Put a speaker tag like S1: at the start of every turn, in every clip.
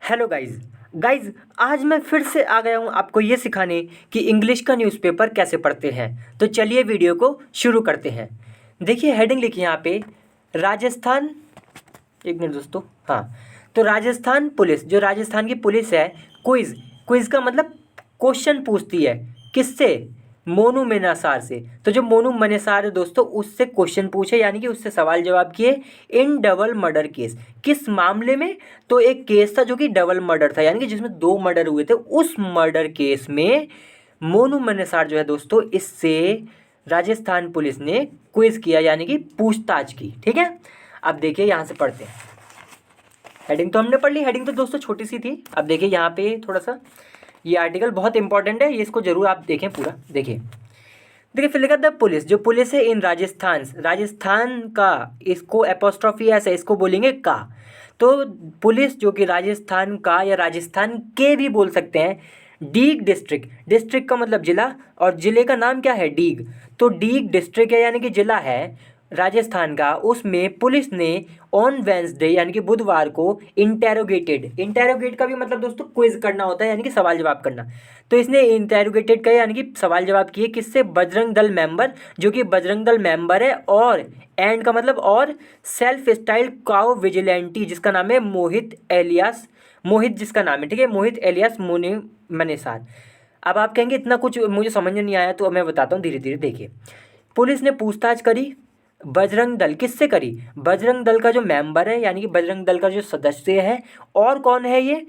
S1: Hello guys. Guys, आज मैं फिर से आ गया हूँ आपको ये सिखाने कि इंग्लिश का न्यूज़पेपर कैसे पढ़ते हैं। तो चलिए वीडियो को शुरू करते हैं। देखिए हेडिंग लिखी है यहाँ पे, राजस्थान। एक मिनट दोस्तों। हाँ, तो राजस्थान पुलिस, जो राजस्थान की पुलिस है, क्विज़। क्विज़ का मतलब क्वेश्चन पूछती है। किससे? मोनू मेनासार से। तो जो मोनू मेनासार है दोस्तों, उससे क्वेश्चन पूछे, यानी कि उससे सवाल जवाब किए इन डबल मर्डर केस। किस मामले में? तो एक केस था जो कि डबल मर्डर था, यानी कि जिसमें 2 मर्डर हुए थे। उस मर्डर केस में मोनू मेनासार जो है दोस्तों, इससे राजस्थान पुलिस ने क्विज किया, यानी कि पूछताछ की। ठीक है, अब देखिए यहाँ से पढ़ते हैं। हेडिंग तो हमने पढ़ ली। हेडिंग तो दोस्तों छोटी सी थी। अब देखिए यहाँ पे थोड़ा सा, ये आर्टिकल बहुत इंपॉर्टेंट है, ये इसको जरूर आप देखें पूरा। देखिए देखिए, फिर लिखा द पुलिस, जो पुलिस है इन राजस्थान, राजस्थान का, इसको एपोस्ट्रॉफी ऐसे इसको बोलेंगे का। तो पुलिस जो कि राजस्थान का या राजस्थान के भी बोल सकते हैं। डीग डिस्ट्रिक्ट, डिस्ट्रिक्ट का मतलब जिला, और जिले का नाम क्या है? डीग। तो डीग डिस्ट्रिक्ट है, यानी कि जिला है राजस्थान का। उसमें पुलिस ने ऑन वेंसडे, यानी कि बुधवार को, इंटेरोगेटेड, इंटेरोगेट का भी मतलब दोस्तों क्विज करना होता है, यानी कि सवाल जवाब करना। तो इसने इंटेरोगेटेड का यानी कि सवाल जवाब किए। किससे? बजरंग दल मेंबर, जो कि बजरंग दल मेंबर है। और एंड का मतलब और, सेल्फ स्टाइल काउ विजिलेंटी, जिसका नाम है मोहित एलियास, मोहित जिसका नाम है, ठीक है, मोहित एलियास मोने मनेसार। अब आप कहेंगे इतना कुछ मुझे समझ में नहीं आया, तो मैं बताता हूँ धीरे धीरे। देखिए, पुलिस ने पूछताछ करी बजरंग दल, किससे करी? बजरंग दल का जो मेंबर है, यानी कि बजरंग दल का जो सदस्य है। और कौन है ये?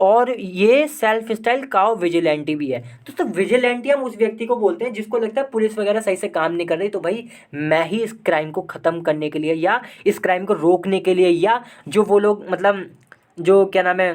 S1: और ये सेल्फ स्टाइल काउ विजिलेंटी भी है। तो विजिलेंटी हम उस व्यक्ति को बोलते हैं जिसको लगता है पुलिस वगैरह सही से काम नहीं कर रही, तो भाई मैं ही इस क्राइम को ख़त्म करने के लिए, या इस क्राइम को रोकने के लिए, या जो वो लोग मतलब, जो क्या नाम है,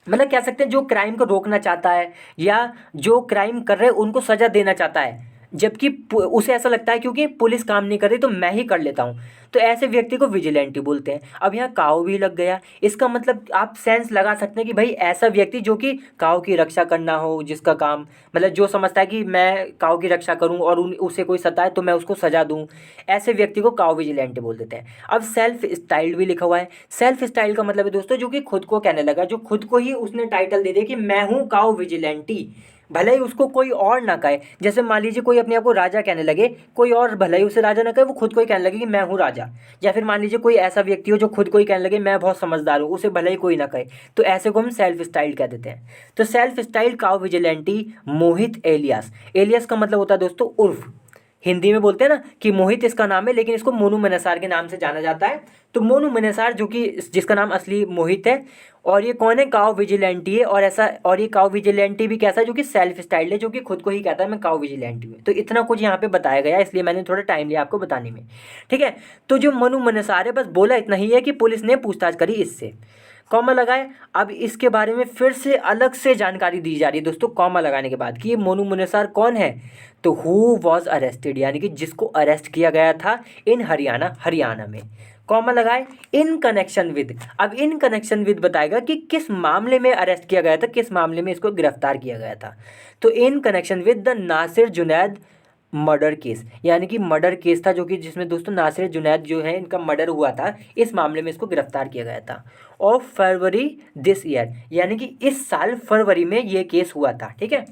S1: मतलब कह सकते हैं जो क्राइम को रोकना चाहता है, या जो क्राइम कर रहे हैं उनको सज़ा देना चाहता है, जबकि उसे ऐसा लगता है क्योंकि पुलिस काम नहीं कर रही तो मैं ही कर लेता हूँ। तो ऐसे व्यक्ति को विजिलेंटी बोलते हैं। अब यहाँ काऊ भी लग गया, इसका मतलब आप सेंस लगा सकते हैं कि भाई ऐसा व्यक्ति जो कि काऊ की रक्षा करना हो, जिसका काम मतलब जो समझता है कि मैं काऊ की रक्षा करूँ और उसे कोई सताए तो मैं उसको सजा दूँ, ऐसे व्यक्ति को काऊ विजिलेंटी बोल देते हैं। अब सेल्फ स्टाइल्ड भी लिखा हुआ है। सेल्फ स्टाइल का मतलब है दोस्तों जो कि खुद को कहने लगा, जो खुद को ही उसने टाइटल दे दिया कि मैं हूँ काऊ विजिलेंटी, भले ही उसको कोई और ना कहे। जैसे मान लीजिए कोई अपने आप को राजा कहने लगे, कोई और भले ही उसे राजा ना कहे, वो खुद को ही कहने लगे कि मैं हूँ राजा। या फिर मान लीजिए कोई ऐसा व्यक्ति हो जो खुद को ही कहने लगे मैं बहुत समझदार हूँ, उसे भले ही कोई ना कहे, तो ऐसे को हम सेल्फ स्टाइल कह देते हैं। तो सेल्फ स्टाइल काउ विजिलेंटी मोहित एलियास, एलियास का मतलब होता है दोस्तों उर्फ। हिंदी में बोलते हैं ना कि मोहित इसका नाम है, लेकिन इसको मोनू मेनासार के नाम से जाना जाता है। तो मोनू मेनासार जो कि जिसका नाम असली मोहित है, और ये कौन है? काउ विजिलेंटी है। और ऐसा, और ये काउ विजिलेंटी भी कैसा है? जो कि सेल्फ स्टाइल्ड है, जो कि खुद को ही कहता है मैं काउ विजिलेंटी हूँ। तो इतना कुछ यहाँ पे बताया गया, इसलिए मैंने थोड़ा टाइम लिया आपको बताने में। ठीक है, तो जो मोनू मेनासार है, बस बोला इतना ही है कि पुलिस ने पूछताछ करी इससे, कॉमा लगाए। अब इसके बारे में फिर से अलग से जानकारी दी जा रही है दोस्तों, कॉमा लगाने के बाद, कि ये मोनू मुनेसार कौन है। तो हु वॉज अरेस्टेड, यानी कि जिसको अरेस्ट किया गया था इन हरियाणा, हरियाणा में, कॉमा लगाए, इन कनेक्शन विद। अब इन कनेक्शन विद बताएगा कि किस मामले में अरेस्ट किया गया था, किस मामले में इसको गिरफ्तार किया गया था। तो in connection with the Nasir Junaid murder case, यानी कि मर्डर केस था जो कि जिसमें दोस्तों नासिर जुनैद जो है इनका मर्डर हुआ था, इस मामले में इसको गिरफ्तार किया गया था। ऑफ फरवरी दिस ईयर, यानी कि इस साल फरवरी में ये केस हुआ था। ठीक है,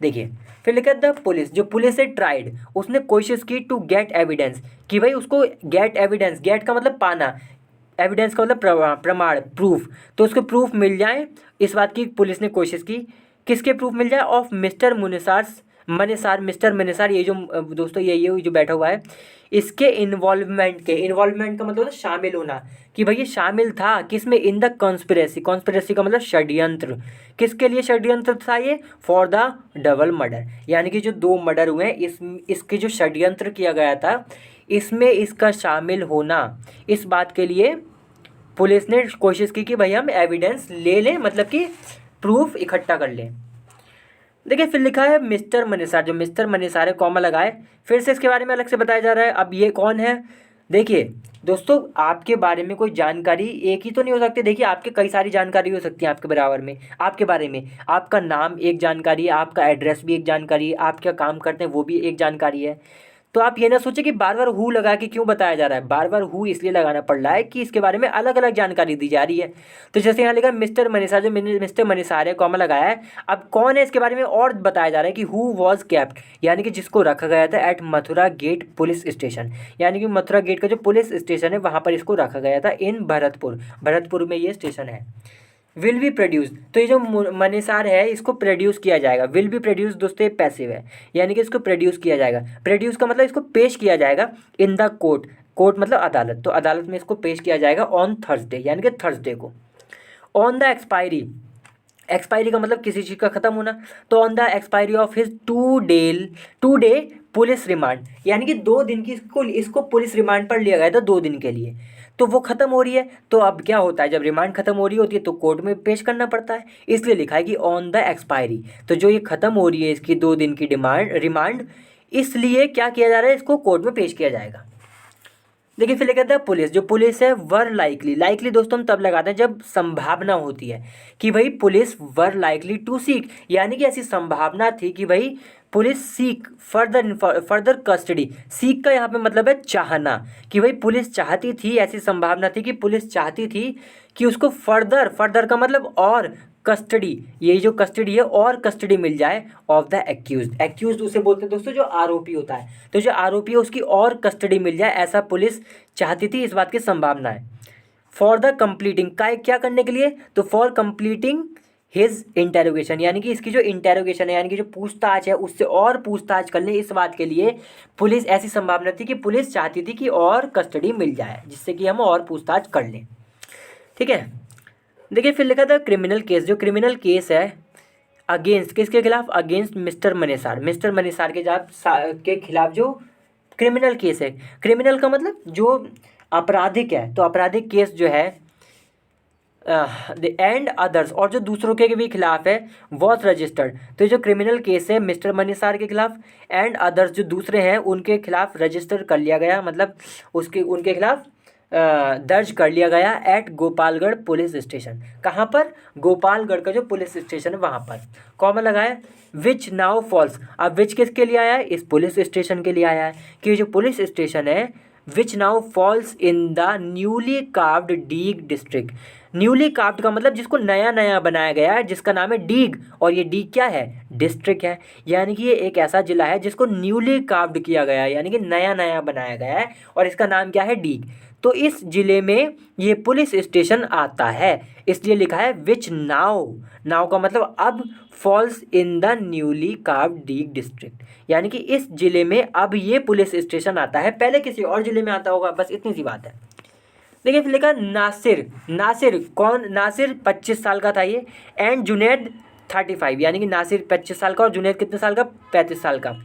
S1: देखिए फिर लिखा द पुलिस, जो पुलिस है ट्राइड, उसने कोशिश की टू गेट एविडेंस, कि भाई उसको गेट एविडेंस, गेट का मतलब पाना, एविडेंस का मतलब प्रमाण, प्रूफ। तो उसको प्रूफ मिल जाए, इस बात की पुलिस ने कोशिश की। किसके प्रूफ मिल जाए? ऑफ मिस्टर मुनेसार, मनेसार, मिस्टर मनेसार, ये जो दोस्तों ये जो बैठा हुआ है, इसके इन्वॉल्वमेंट के, इन्वॉल्वमेंट का मतलब शामिल होना, कि भाई ये शामिल था किसमें? इन द कॉन्स्पिरेसी, कॉन्स्पिरेसी का मतलब षड्यंत्र। किसके लिए षड्यंत्र था ये? फॉर द डबल मर्डर, यानी कि जो 2 मर्डर हुए हैं, इसके जो षड्यंत्र किया गया था, इसमें इसका शामिल होना, इस बात के लिए पुलिस ने कोशिश की कि भाई हम एविडेंस ले लें, मतलब कि प्रूफ इकट्ठा कर लें। देखिए फिर लिखा है मिस्टर मनीषार, जो मिस्टर मनीषार है, कॉमा लगाए, फिर से इसके बारे में अलग से बताया जा रहा है। अब ये कौन है? देखिए दोस्तों, आपके बारे में कोई जानकारी एक ही तो नहीं हो सकती। देखिए आपके कई सारी जानकारी हो सकती है आपके बराबर में, आपके बारे में। आपका नाम एक जानकारी है, आपका एड्रेस भी एक जानकारी है, आप क्या काम करते हैं वो भी एक जानकारी है। तो आप ये ना सोचे कि बार बार हु लगा के क्यों बताया जा रहा है, बार बार हु इसलिए लगाना पड़ रहा है कि इसके बारे में अलग अलग जानकारी दी जा रही है। तो जैसे यहाँ लिखा मिस्टर मनीषा, जो मिस्टर मनीषा है कॉमा लगाया है, अब कौन है इसके बारे में और बताया जा रहा है कि हु वॉज केप्ट, यानी कि जिसको रखा गया था at Mathura gate police station, यानी कि मथुरा गेट का जो पुलिस स्टेशन है वहाँ पर इसको रखा गया था इन भरतपुर, भरतपुर में ये स्टेशन है। विल बी प्रोड्यूस, तो ये जो मनीसार है इसको प्रोड्यूस किया जाएगा। विल बी प्रोड्यूस दोस्तों ये पैसिव है, यानी कि इसको प्रोड्यूस किया जाएगा। प्रोड्यूस का मतलब इसको पेश किया जाएगा इन द कोर्ट, कोर्ट मतलब अदालत, तो अदालत में इसको पेश किया जाएगा ऑन थर्सडे, यानी कि थर्सडे को। ऑन द एक्सपायरी, एक्सपायरी का मतलब किसी चीज़ का ख़त्म होना, तो on the expiry of his 2 day police remand, यानी कि 2 दिन की इसको पुलिस रिमांड पर लिया गया था 2 दिन के लिए, तो वो ख़त्म हो रही है। तो अब क्या होता है, जब रिमांड ख़त्म हो रही होती है तो कोर्ट में पेश करना पड़ता है, इसलिए लिखा है कि ऑन द एक्सपायरी। तो जो ये ख़त्म हो रही है इसकी 2 दिन की रिमांड, इसलिए क्या किया जा रहा है, इसको कोर्ट में पेश किया जाएगा। देखिए फिर लिखा था पुलिस, जो पुलिस है वर लाइकली, लाइकली दोस्तों हम तब लगाते हैं जब संभावना होती है कि भाई police were likely to seek, यानी कि ऐसी संभावना थी कि भाई police seek further custody, seek का यहाँ पे मतलब है चाहना, कि भाई पुलिस चाहती थी, ऐसी संभावना थी कि पुलिस चाहती थी कि उसको फर्दर का मतलब और कस्टडी, यही जो कस्टडी है और कस्टडी मिल जाए ऑफ द एक्यूज्ड, एक्यूज्ड उसे बोलते हैं दोस्तों जो आरोपी होता है, तो जो आरोपी है उसकी और कस्टडी मिल जाए, ऐसा पुलिस चाहती थी, इस बात की संभावना है। फॉर द कंप्लीटिंग का क्या करने के लिए, तो फॉर कंप्लीटिंग हिज इंटेरोगेशन, यानी कि इसकी जो इंटेरोगेशन है यानी कि जो पूछताछ है उससे और पूछताछ करने, इस बात के लिए पुलिस, ऐसी संभावना थी कि पुलिस चाहती थी कि और कस्टडी मिल जाए जिससे कि हम और पूछताछ कर लें। ठीक है, देखिए फिर लिखा था क्रिमिनल केस, जो क्रिमिनल केस है अगेंस्ट, किसके खिलाफ, अगेंस्ट मिस्टर मनीसार, मिस्टर मनीसार के खिलाफ जो क्रिमिनल केस है, क्रिमिनल का मतलब जो आपराधिक है, तो आपराधिक केस जो है एंड अदर्स, और जो दूसरों के भी खिलाफ है वॉज रजिस्टर्ड, तो जो क्रिमिनल केस है मिस्टर मनीसार के खिलाफ एंड अदर्स जो दूसरे हैं उनके खिलाफ रजिस्टर कर लिया गया, मतलब उनके खिलाफ दर्ज कर लिया गया एट गोपालगढ़ पुलिस स्टेशन, कहाँ पर, गोपालगढ़ का जो पुलिस स्टेशन है वहाँ पर, कॉमा लगाया विच नाउ फॉल्स, अब विच किसके लिए आया है, इस पुलिस स्टेशन के लिए आया है, कि जो पुलिस स्टेशन है which now falls in the newly carved Deeg district, newly carved का मतलब जिसको नया नया बनाया गया है, जिसका नाम है डीग, और ये डीग क्या है, डिस्ट्रिक्ट है, यानी कि ये एक ऐसा जिला है जिसको न्यूली कार्व्ड किया गया है, यानी कि नया नया बनाया गया है और इसका नाम क्या है, डीग, तो इस जिले में ये पुलिस स्टेशन आता है, इसलिए लिखा है विच नाउ, नाउ का मतलब अब, falls in the newly carved Deeg district, यानी कि इस जिले में अब ये पुलिस स्टेशन आता है, पहले किसी और जिले में आता होगा, बस इतनी सी बात है। देखिए फिर लिखा नासिर, नासिर कौन, नासिर 25 साल का था ये, एंड जुनैद 35, यानी कि नासिर 25 साल का और जुनैद कितने साल का, 35 साल का।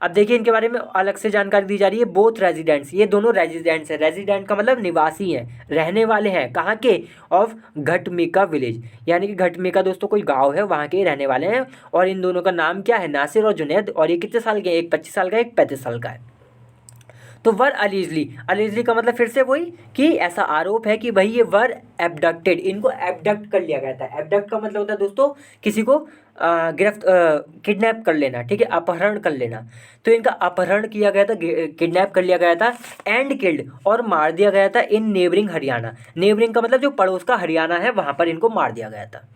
S1: अब देखिए इनके बारे में अलग से जानकारी दी जा रही है, बोथ रेजिडेंट्स, ये दोनों रेजिडेंट्स हैं, रेजिडेंट का मतलब निवासी हैं, रहने वाले हैं, कहाँ के, ऑफ घटमिका विलेज, यानी कि घटमिका दोस्तों कोई गांव है वहाँ के रहने वाले हैं, और इन दोनों का नाम क्या है, नासिर और जुनैद, और ये कितने साल के हैं, एक 25 साल का एक 35 साल का है। तो वर अलीजली, अलीजली का मतलब फिर से वही कि ऐसा आरोप है कि भाई ये वर एबडक्टेड, इनको एबडक्ट कर लिया गया था, एबडक्ट का मतलब होता है दोस्तों किसी को किडनैप कर लेना, ठीक है, अपहरण कर लेना, तो इनका अपहरण किया गया था, किडनैप कर लिया गया था, एंड किल्ड और मार दिया गया था इन नेबरिंग हरियाणा, नेबरिंग का मतलब जो पड़ोस का हरियाणा है वहाँ पर इनको मार दिया गया था।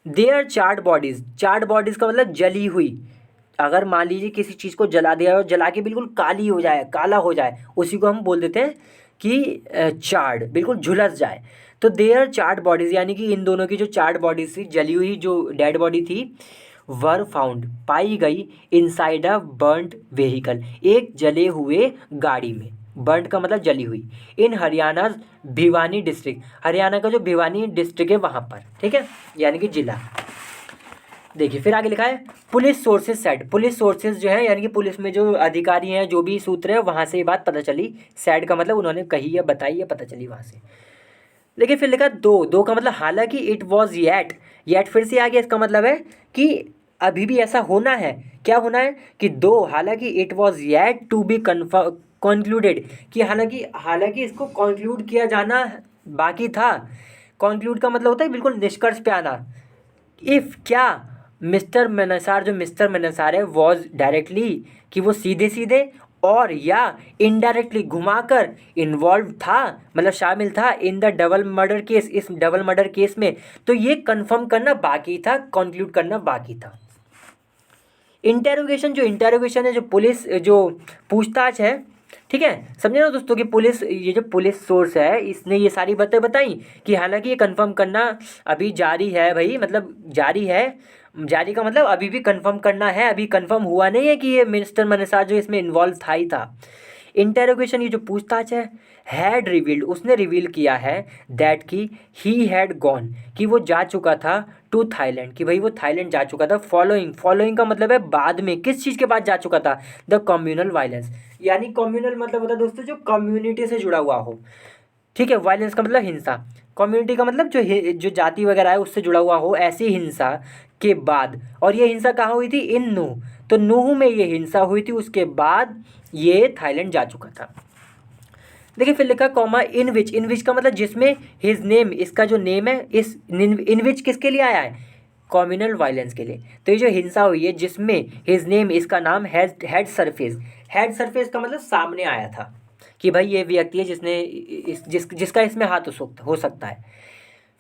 S1: Their charred bodies, charred bodies का मतलब जली हुई, अगर मान लीजिए किसी चीज़ को जला दिया और जला के बिल्कुल काली हो जाए, काला हो जाए, उसी को हम बोल देते हैं कि चार्ड, बिल्कुल झुलस जाए, तो देयर चार्ड बॉडीज़, यानी कि इन दोनों की जो चार्ड बॉडीज़ थी, जली हुई जो डेड बॉडी थी, वर फाउंड पाई गई इनसाइड अ बर्न्ड व्हीकल, एक जले हुए गाड़ी में, बर्न्ड का मतलब जली हुई, इन हरियाणा भिवानी डिस्ट्रिक्ट, हरियाणा का जो भिवानी डिस्ट्रिक्ट है वहाँ पर, ठीक है, यानी कि जिला। देखिए फिर आगे लिखा है police sources said, police sources जो है यानी कि पुलिस में जो अधिकारी हैं, जो भी सूत्र है, वहाँ से ये बात पता चली, सेड का मतलब उन्होंने कही या बताई या पता चली वहाँ से। देखिए फिर लिखा दो का मतलब हालांकि, इट वॉज येट फिर से आ गया, इसका मतलब है कि अभी भी ऐसा होना है, क्या होना है कि हालांकि it was yet to be concluded, कि हालांकि इसको कंक्लूड किया जाना बाकी था, कंक्लूड का मतलब होता है बिल्कुल निष्कर्ष पे आना, इफ़ क्या मिस्टर मनीसार, जो मिस्टर मनीसार है, वॉज डायरेक्टली, कि वो सीधे सीधे और या इनडायरेक्टली घुमाकर इन्वॉल्व था, मतलब शामिल था in the double murder case, इस डबल मर्डर केस में, तो ये कंफर्म करना बाकी था, कंक्लूड करना बाकी था। इंटेरोगेशन है, जो पुलिस जो पूछताछ है, ठीक है, समझे ना दोस्तों कि पुलिस, ये जो पुलिस सोर्स है इसने ये सारी बातें बताई कि हालांकि ये कंफर्म करना अभी जारी है भाई, मतलब जारी है, जारी का मतलब अभी भी कंफर्म करना है, अभी कंफर्म हुआ नहीं है कि ये मिस्टर मनसार जो इसमें इन्वॉल्व था ही था। इंटेरोगेशन, ये जो पूछताछ है, हैड रिवील्ड, उसने रिवील किया है दैट कि ही हैड गॉन, कि वो जा चुका था टू थाईलैंड, कि भाई वो थाईलैंड जा चुका था। फॉलोइंग का मतलब है बाद में, किस चीज़ के बाद जा चुका था, द कम्युनल वायलेंस, यानी कम्युनल मतलब होता है दोस्तों जो कम्युनिटी से जुड़ा हुआ हो, ठीक है, वायलेंस का मतलब हिंसा, कम्युनिटी का मतलब जो जाति वगैरह है उससे जुड़ा हुआ हो, ऐसी हिंसा के बाद। और ये हिंसा कहाँ हुई थी, इन नूह, तो नूह में ये हिंसा हुई थी, उसके बाद ये थाईलैंड जा चुका था। देखिए फिर लिखा कॉमा इन विच का मतलब जिसमें, हिज नेम, इसका जो नेम है, इस इन विच किसके लिए आया है, कम्युनल वायलेंस के लिए। तो ये जो हिंसा हुई है जिसमें हिज नेम, इसका नाम हैड सरफेस का मतलब सामने आया था, कि भाई ये व्यक्ति है जिसने जिसका इसमें हाथ हो सकता है।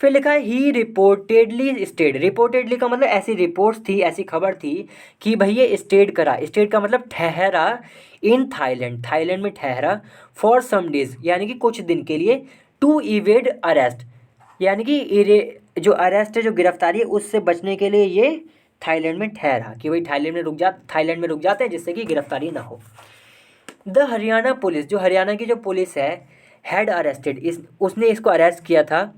S1: फिर लिखा है ही रिपोर्टेडली स्टेड, रिपोर्टेडली का मतलब ऐसी रिपोर्ट्स थी, ऐसी खबर थी कि भाई ये स्टेड का मतलब ठहरा, इन थाईलैंड में ठहरा, फॉर सम डेज, यानी कि कुछ दिन के लिए, टू इवेड अरेस्ट, यानी कि जो अरेस्ट है, जो गिरफ्तारी है, उससे बचने के लिए ये थाईलैंड में ठहरा, कि भाई थाईलैंड में रुक जाते हैं जिससे कि गिरफ्तारी ना हो। द हरियाणा पुलिस, जो हरियाणा की जो पुलिस है, हैड अरेस्टेड, उसने इसको अरेस्ट किया था,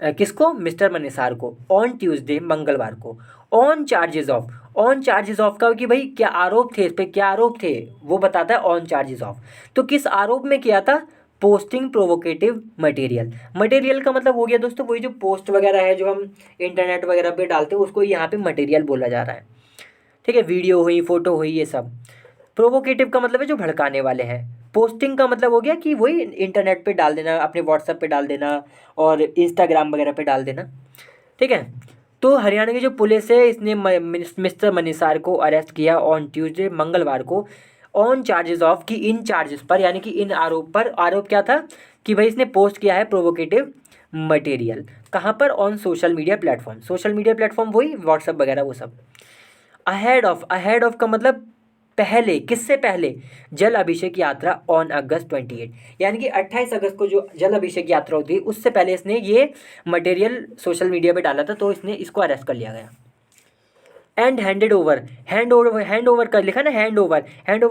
S1: किसको, मिस्टर मनीसार को, ऑन ट्यूसडे, मंगलवार को, ऑन चार्जेस ऑफ का कि भाई क्या आरोप थे, इस पर क्या आरोप थे वो बताता है, ऑन चार्जेस ऑफ। तो किस आरोप में किया था, पोस्टिंग प्रोवोकेटिव मटेरियल का मतलब हो गया दोस्तों वही जो पोस्ट वगैरह है जो हम इंटरनेट वगैरह पे डालते हैं, उसको यहाँ पे मटेरियल बोला जा रहा है, ठीक है, वीडियो हुई, फोटो हुई, ये सब। प्रोवोकेटिव का मतलब है जो भड़काने वाले हैं। पोस्टिंग का मतलब हो गया कि वही इंटरनेट पे डाल देना, अपने व्हाट्सएप पे डाल देना और इंस्टाग्राम वगैरह पे डाल देना, ठीक है। तो हरियाणा की जो पुलिस है इसने मिस्टर मनीसार को अरेस्ट किया ऑन ट्यूसडे, मंगलवार को, ऑन चार्जेस ऑफ, कि इन चार्जेस पर, यानी कि इन आरोप पर। आरोप क्या था कि भाई इसने पोस्ट किया है प्रोवोकेटिव मटेरियल, कहाँ पर, ऑन सोशल मीडिया प्लेटफॉर्म वही व्हाट्सएप वगैरह वो सब। अहेड ऑफ का मतलब पहले, किससे पहले, जल अभिषेक यात्रा ऑन अगस्त 28, यानी कि 28 अगस्त को जो जल अभिषेक यात्रा होती है उससे पहले इसने ये मटेरियल सोशल मीडिया पे डाला था, तो इसने इसको अरेस्ट कर लिया गया। एंड हैंड ओवर का लिखा ना, हैंड ओवर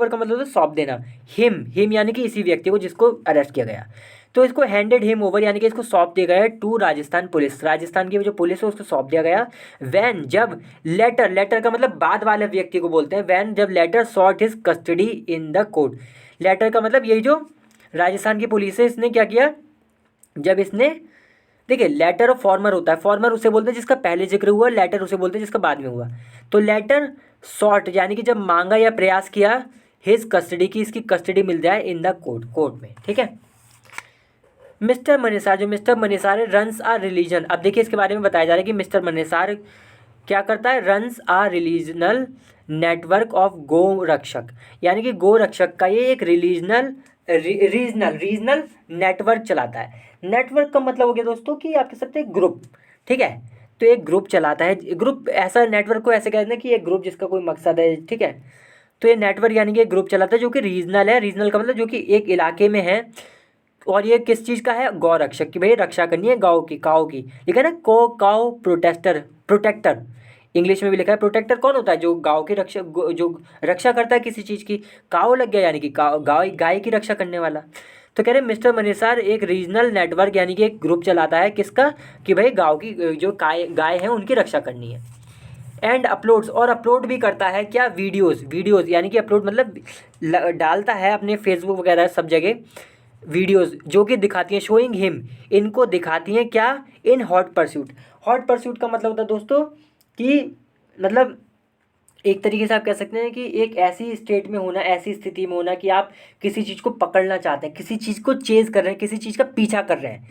S1: का मतलब तो सौंप देना, हिम यानी कि इसी व्यक्ति को जिसको अरेस्ट किया गया, तो इसको हैंडेड हिम ओवर, यानी कि इसको सौंप दिया गया टू राजस्थान पुलिस, राजस्थान की जो पुलिस है उसको सौंप दिया गया। वैन, जब, लेटर का मतलब बाद वाले व्यक्ति को बोलते हैं, वैन, जब later sought his custody in the court, later का मतलब यही जो राजस्थान की पुलिस है इसने क्या किया, जब इसने, देखिए लेटर ऑफ फॉर्मर होता है, फॉर्मर उसे बोलते हैं जिसका पहले जिक्र हुआ, लेटर उसे बोलते हैं जिसका बाद में हुआ। तो लेटर सॉट यानी कि जब मांगा या प्रयास किया, हिज कस्टडी की, इसकी कस्टडी मिल जाए इन द कोर्ट में, ठीक है। मिस्टर मनीसार रन्स आ रिलीजन, अब देखिए इसके बारे में बताया जा रहा है कि मिस्टर मनीसार क्या करता है, runs uh रिलीजनल network of go रक्षक, यानी कि गो रक्षक का ये एक रीजनल नेटवर्क चलाता है। नेटवर्क का मतलब हो गया दोस्तों कि आप कह सकते हैं ग्रुप, ठीक है, तो एक ग्रुप चलाता है, ग्रुप ऐसा, नेटवर्क को ऐसे कहते हैं कि एक ग्रुप जिसका कोई मकसद है, ठीक है। तो ये नेटवर्क यानी कि एक ग्रुप चलाता है जो कि रीजनल है, रीजनल का मतलब जो कि एक इलाके में है, और ये किस चीज़ का है, गौ रक्षक की, भाई रक्षा करनी है गाँव की, काओ की, लिखा है ना, काओ प्रोटेक्टर, इंग्लिश में भी लिखा है। प्रोटेक्टर कौन होता है, जो गाँव की रक्षा, जो रक्षा करता है किसी चीज़ की। काओ लग गया यानी कि गाय की रक्षा करने वाला। तो कह रहे मिस्टर मनीसार एक रीजनल नेटवर्क यानी कि एक ग्रुप चलाता है, किसका, कि भाई गाँव की जो गाय है उनकी रक्षा करनी है। एंड अपलोड्स, और अपलोड भी करता है क्या, वीडियोज़ यानी कि अपलोड मतलब डालता है अपने फेसबुक वगैरह सब जगह वीडियोस जो कि दिखाती हैं, शोइंग हिम, इनको दिखाती हैं क्या, इन हॉट परस्यूट का मतलब होता है दोस्तों कि मतलब एक तरीके से आप कह सकते हैं कि एक ऐसी स्टेट में होना, ऐसी स्थिति में होना कि आप किसी चीज़ को पकड़ना चाहते हैं, किसी चीज़ को चेज़ कर रहे हैं, किसी चीज़ का पीछा कर रहे हैं,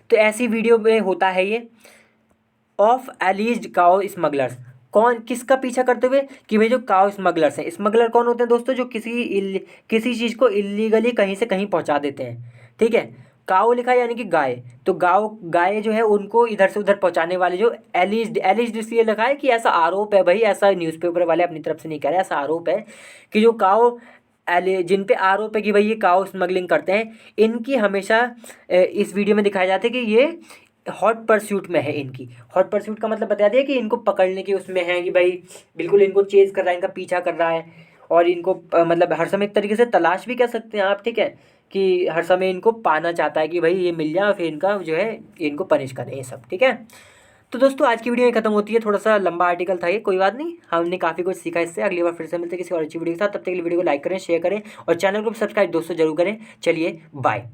S1: तो ऐसी वीडियो में होता है ये। ऑफ एलिज्ड काओ स्मगलर्स, कौन किसका पीछा करते हुए कि भाई जो काउ स्मगलर्स हैं। स्मगलर कौन होते हैं दोस्तों? जो किसी चीज़ को इलीगली कहीं से कहीं पहुंचा देते हैं। ठीक है, काउ लिखा है यानी कि गाय, तो गाय जो है उनको इधर से उधर पहुंचाने वाले जो एलिज्ड इसलिए लिखा है कि ऐसा आरोप है भाई, ऐसा न्यूज़पेपर वाले अपनी तरफ से नहीं कह रहे, ऐसा आरोप है कि जो काउ जिन पे आरोप है कि भाई ये काउ स्मगलिंग करते हैं, इनकी हमेशा इस वीडियो में दिखाया जाता है कि ये हॉट परस्यूट में है। इनकी हॉट परस्यूट का मतलब बता दिया कि इनको पकड़ने के उसमें है कि भाई बिल्कुल इनको चेज़ कर रहा है, इनका पीछा कर रहा है, और इनको मतलब हर समय एक तरीके से तलाश भी कह सकते हैं आप। ठीक है, कि हर समय इनको पाना चाहता है कि भाई ये मिल जाए और फिर इनका जो है इनको पनिश करें ये सब। ठीक है, तो दोस्तों आज की वीडियो खत्म होती है, थोड़ा सा लंबा आर्टिकल था ये, कोई बात नहीं, हमने काफ़ी कुछ सीखा इससे। अगली बार फिर से मिलते हैं किसी और अच्छी वीडियो के साथ, तब तक के लिए वीडियो को लाइक करें, शेयर करें और चैनल को सब्सक्राइब दोस्तों जरूर करें। चलिए बाय।